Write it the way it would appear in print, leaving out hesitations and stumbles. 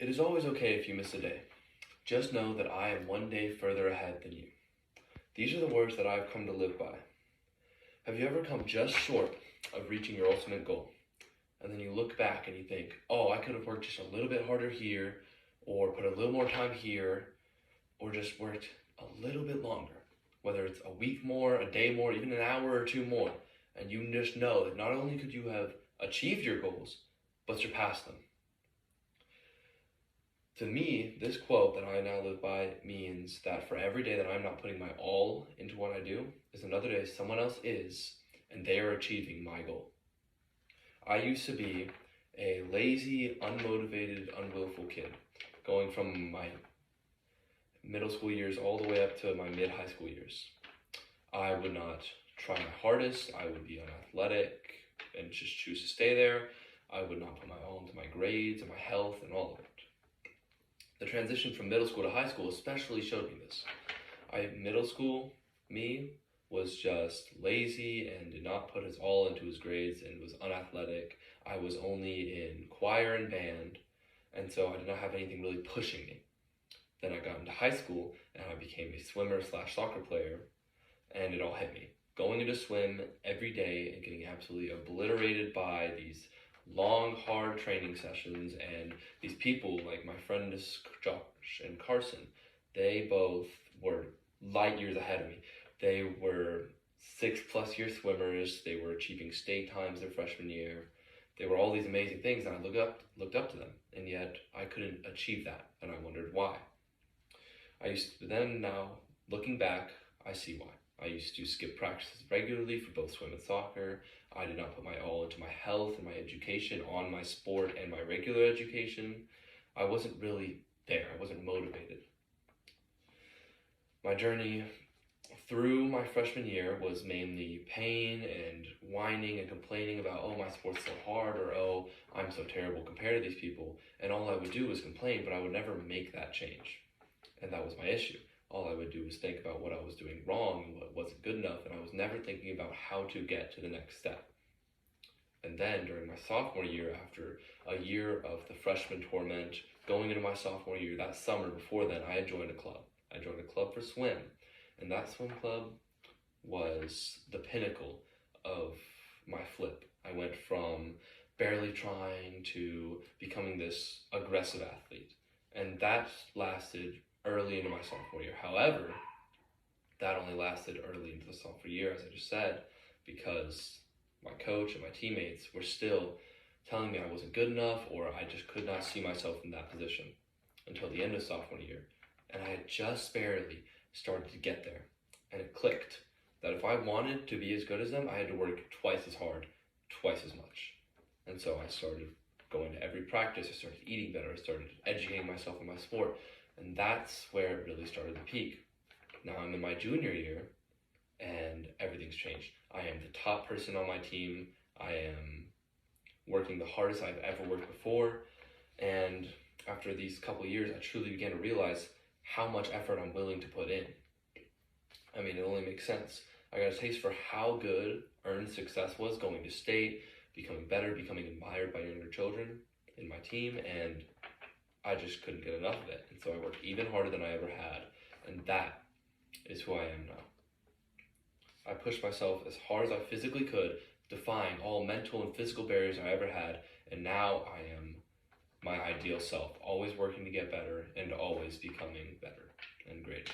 It is always okay if you miss a day. Just know that I am one day further ahead than you. These are the words that I've come to live by. Have you ever come just short of reaching your ultimate goal? And then you look back and you think, oh, I could have worked just a little bit harder here, or put a little more time here, or just worked a little bit longer. Whether it's a week more, a day more, even an hour or two more. And you just know that not only could you have achieved your goals, but surpassed them. To me, this quote that I now live by means that for every day that I'm not putting my all into what I do is another day someone else is, and they are achieving my goal. I used to be a lazy, unmotivated, unwillful kid, going from my middle school years all the way up to my mid-high school years. I would not try my hardest, I would be unathletic and just choose to stay there. I would not put my all into my grades and my health and all of it. The transition from middle school to high school especially showed me this. Middle school, me, was just lazy and did not put his all into his grades and was unathletic. I was only in choir and band, and so I did not have anything really pushing me. Then I got into high school and I became a swimmer/soccer player, and it all hit me. Going into swim every day and getting absolutely obliterated by these long, hard training sessions, and these people like my friends Josh and Carson, they both were light years ahead of me. They were 6+ year swimmers. They were achieving state times their freshman year. They were all these amazing things, and I looked up to them, and yet I couldn't achieve that, and I wondered why. Now looking back, I see why. I used to skip practices regularly for both swim and soccer. I did not put my all into my health and my education, on my sport and my regular education. I wasn't really there. I wasn't motivated. My journey through my freshman year was mainly pain and whining and complaining about, oh, my sport's so hard, or oh, I'm so terrible compared to these people. And all I would do was complain, but I would never make that change. And that was my issue. All I would do was think about what I was doing wrong and what wasn't good enough, and I was never thinking about how to get to the next step. And then during my sophomore year, after a year of the freshman torment, going into my sophomore year, that summer before then, I had joined a club. I joined a club for swim, and that swim club was the pinnacle of my flip. I went from barely trying to becoming this aggressive athlete, and that lasted early into my sophomore year. However, that only lasted early into the sophomore year, as I just said, because my coach and my teammates were still telling me I wasn't good enough, or I just could not see myself in that position until the end of sophomore year. And I had just barely started to get there, and it clicked that if I wanted to be as good as them, I had to work twice as hard, twice as much. And so I started going to every practice, I started eating better, I started educating myself in my sport, and that's where it really started to peak. Now I'm in my junior year, and everything's changed. I am the top person on my team. I am working the hardest I've ever worked before. And after these couple years, I truly began to realize how much effort I'm willing to put in. I mean, it only makes sense. I got a taste for how good earned success was, going to state, becoming better, becoming admired by younger children in my team, and I just couldn't get enough of it. And so I worked even harder than I ever had, and that is who I am now. I pushed myself as hard as I physically could, defying all mental and physical barriers I ever had, and now I am my ideal self, always working to get better and always becoming better and greater.